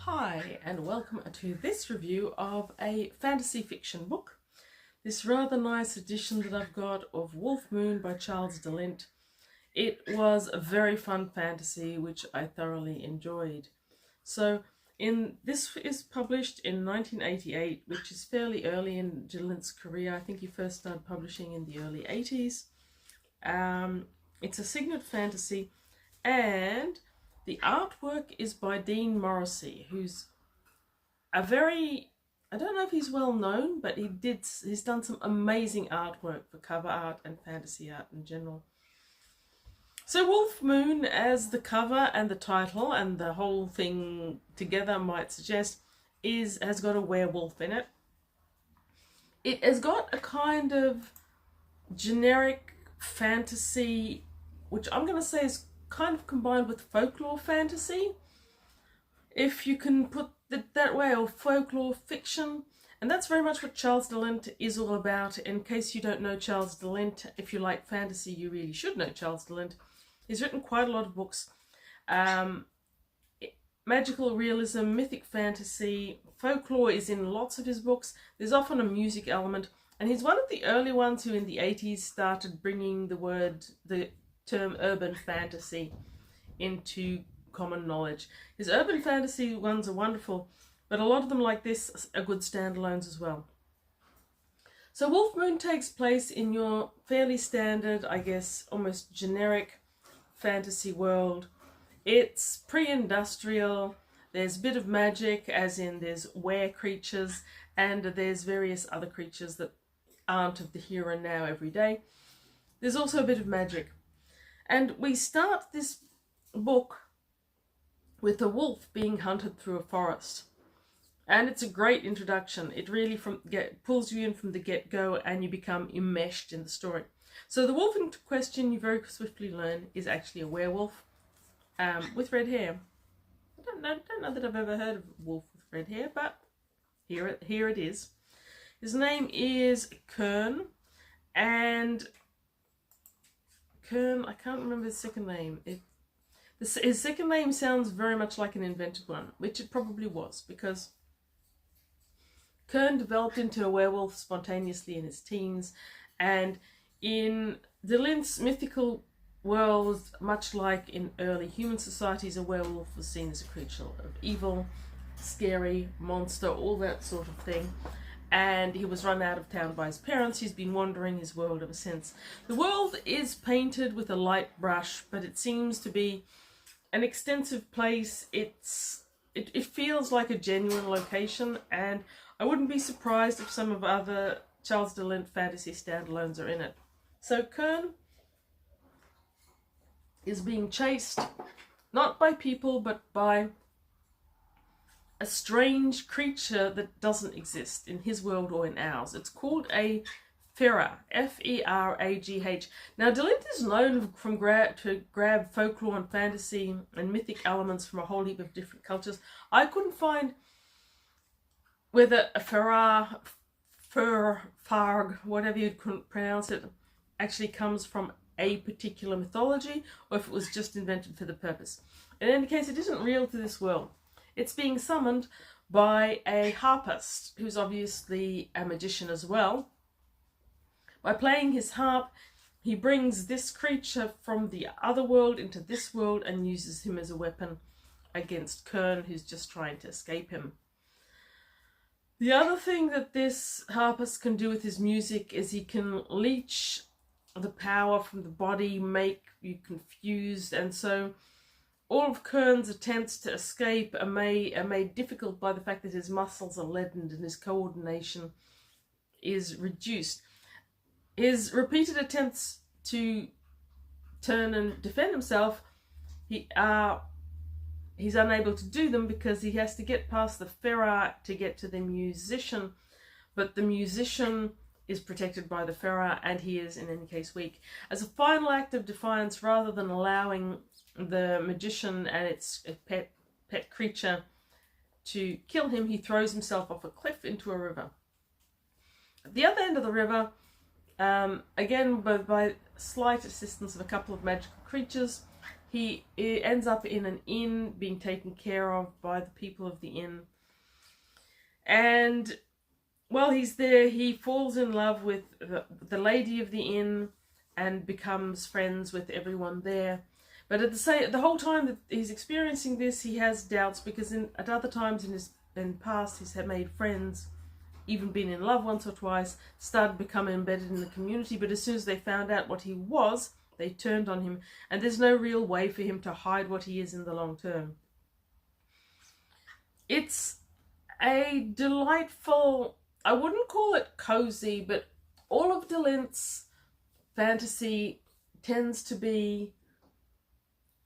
Hi and welcome to this review of a fantasy fiction book. This rather nice edition that I've got of Wolf Moon by Charles de Lint. It was a very fun fantasy which I thoroughly enjoyed. This is published in 1988, which is fairly early in de Lint's career. I think he first started publishing in the early 80s. It's a Signet fantasy, and the artwork is by Dean Morrissey, who's I don't know if he's well known, but he's done some amazing artwork for cover art and fantasy art in general. So Wolf Moon, as the cover and the title and the whole thing together might suggest, has got a werewolf in it. It has got a kind of generic fantasy, which I'm going to say is kind of combined with folklore fantasy, if you can put it that way, or folklore fiction. And that's very much what Charles de Lint is all about. In case you don't know Charles de Lint, if you like fantasy, you really should know Charles de Lint. He's written quite a lot of books. Magical realism, mythic fantasy, folklore is in lots of his books. There's often a music element, and he's one of the early ones who in the 80s started bringing the term urban fantasy into common knowledge. His urban fantasy ones are wonderful, but a lot of them like this are good standalones as well. So Wolf Moon takes place in your fairly standard, I guess, almost generic fantasy world. It's pre-industrial. There's a bit of magic, as in there's ware creatures, and there's various other creatures that aren't of the here and now every day. There's also a bit of magic. And we start this book with a wolf being hunted through a forest. And it's a great introduction. It really pulls you in from the get-go, and you become enmeshed in the story. So the wolf in question, you very swiftly learn, is actually a werewolf with red hair. I don't know that I've ever heard of a wolf with red hair, but here it is. His name is Kern, and Kern, I can't remember his second name. His second name sounds very much like an invented one, which it probably was, because Kern developed into a werewolf spontaneously in his teens, and in de Lint's mythical world, much like in early human societies, a werewolf was seen as a creature of evil, scary, monster, all that sort of thing. And he was run out of town by his parents. He's been wandering his world ever since. The world is painted with a light brush, but it seems to be an extensive place. It feels like a genuine location, and I wouldn't be surprised if some of other Charles de Lint fantasy standalones are in it. So Kern is being chased, not by people, but by a strange creature that doesn't exist in his world or in ours. It's called a Farah, F-E-R-A-G-H. Now, de Lint is known to grab folklore and fantasy and mythic elements from a whole heap of different cultures. I couldn't find whether a Farah, Farg, whatever you couldn't pronounce it, actually comes from a particular mythology, or if it was just invented for the purpose. In any case, it isn't real to this world. It's being summoned by a harpist, who's obviously a magician as well. By playing his harp, he brings this creature from the other world into this world and uses him as a weapon against Kern, who's just trying to escape him. The other thing that this harpist can do with his music is he can leech the power from the body, make you confused, and so all of Kern's attempts to escape are made difficult by the fact that his muscles are leadened and his coordination is reduced. His repeated attempts to turn and defend himself, he's unable to do them because he has to get past the Farah to get to the musician, but the musician is protected by the Farah, and he is in any case weak. As a final act of defiance, rather than allowing the magician and its pet creature to kill him, he throws himself off a cliff into a river. At the other end of the river, again by slight assistance of a couple of magical creatures, he ends up in an inn being taken care of by the people of the inn. And while he's there, he falls in love with the lady of the inn and becomes friends with everyone there. But at the whole time that he's experiencing this, he has doubts, because at other times in the past he's had made friends, even been in love once or twice, started becoming embedded in the community. But as soon as they found out what he was, they turned on him, and there's no real way for him to hide what he is in the long term. It's a delightful, I wouldn't call it cozy, but all of de Lint's fantasy tends to be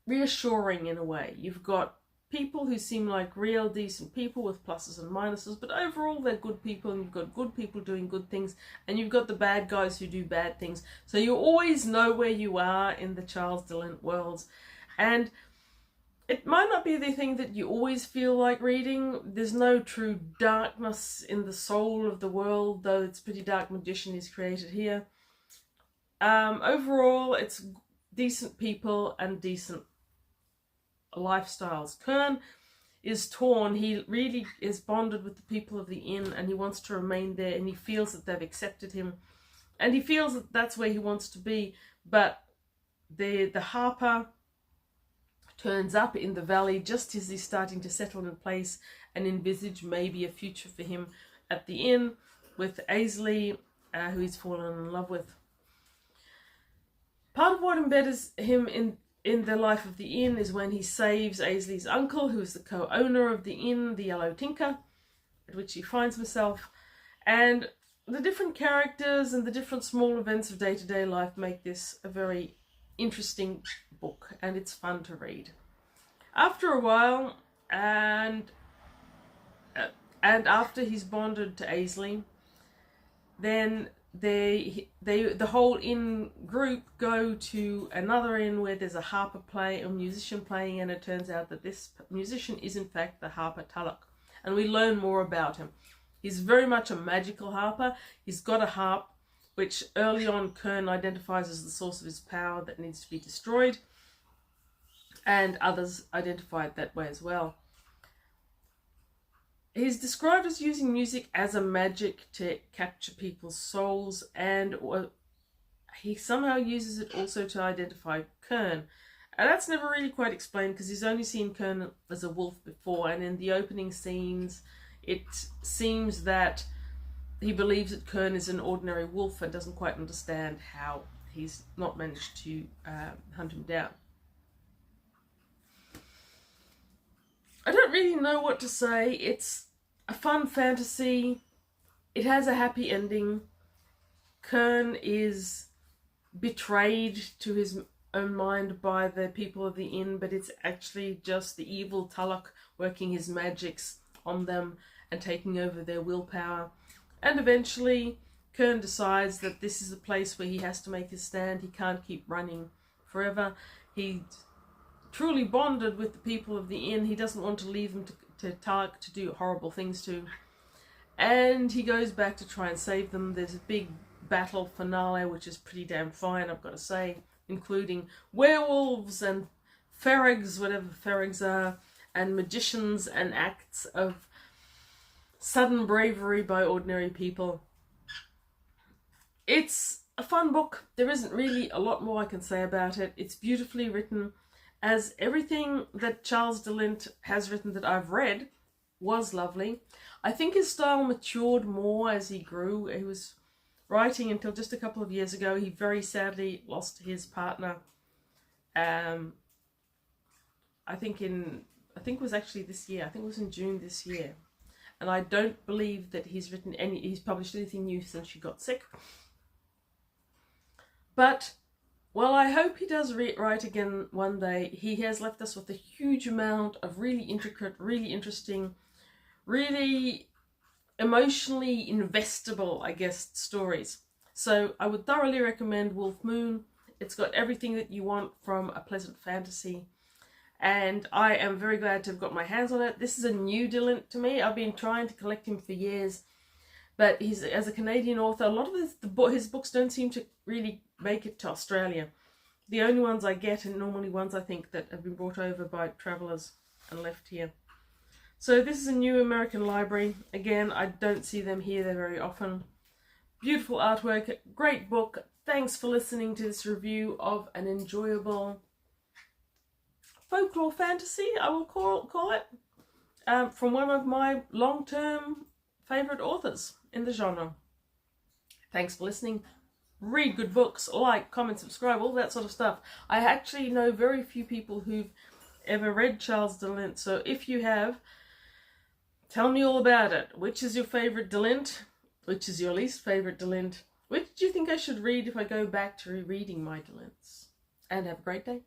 reassuring in a way. You've got people who seem like real decent people with pluses and minuses, but overall they're good people, and you've got good people doing good things, and you've got the bad guys who do bad things. So you always know where you are in the Charles de Lint worlds. And it might not be the thing that you always feel like reading. There's no true darkness in the soul of the world, though it's pretty dark magician he's created here. Overall, it's decent people and decent lifestyles. Kern is torn. He really is bonded with the people of the inn, and he wants to remain there, and he feels that they've accepted him, and he feels that that's where he wants to be. But the harper turns up in the valley just as he's starting to settle in place and envisage maybe a future for him at the inn with Aisley, who he's fallen in love with. Part of what embeds him in the life of the inn is when he saves Aisley's uncle, who is the co-owner of the inn, the Yellow Tinker, at which he finds himself. And the different characters and the different small events of day-to-day life make this a very interesting book, and it's fun to read. After a while, and after he's bonded to Aisley, then the whole inn group go to another inn where there's a musician playing, and it turns out that this musician is in fact the harper Tulloch, and we learn more about him. He's very much a magical harper. He's got a harp which early on Kern identifies as the source of his power that needs to be destroyed, and others identify it that way as well. He's described as using music as a magic to capture people's souls, and he somehow uses it also to identify Kern. And that's never really quite explained, because he's only seen Kern as a wolf before, and in the opening scenes it seems that he believes that Kern is an ordinary wolf and doesn't quite understand how he's not managed to hunt him down. I don't really know what to say. It's a fun fantasy. It has a happy ending. Kern is betrayed to his own mind by the people of the inn, but it's actually just the evil Tulloch working his magics on them and taking over their willpower. And eventually Kern decides that this is a place where he has to make his stand. He can't keep running forever. He's truly bonded with the people of the inn. He doesn't want to leave them to Tulloch to do horrible things to. And he goes back to try and save them. There's a big battle finale, which is pretty damn fine, I've got to say, including werewolves and ferregs, whatever ferregs are, and magicians, and acts of sudden bravery by ordinary people. It's a fun book. There isn't really a lot more I can say about it. It's beautifully written, as everything that Charles de Lint has written that I've read was lovely. I think his style matured more as he grew. He was writing until just a couple of years ago. He very sadly lost his partner. I think it was actually this year. I think it was in June this year. And I don't believe that he's published anything new since she got sick. But, well, I hope he does write again one day. He has left us with a huge amount of really intricate, really interesting, really emotionally investable, I guess, stories. So I would thoroughly recommend Wolf Moon. It's got everything that you want from a pleasant fantasy. And I am very glad to have got my hands on it. This is a new de Lint to me. I've been trying to collect him for years. But as a Canadian author, a lot of his books don't seem to really make it to Australia. The only ones I get are normally ones I think that have been brought over by travellers and left here. So this is a new American library. Again, I don't see them here there very often. Beautiful artwork, great book. Thanks for listening to this review of an enjoyable folklore fantasy, I will call it, from one of my long-term favourite authors in the genre. Thanks for listening. Read good books, like, comment, subscribe, all that sort of stuff. I actually know very few people who've ever read Charles de Lint, so if you have, tell me all about it. Which is your favourite de Lint? Which is your least favourite de Lint? Which do you think I should read if I go back to rereading my de Lints? And have a great day.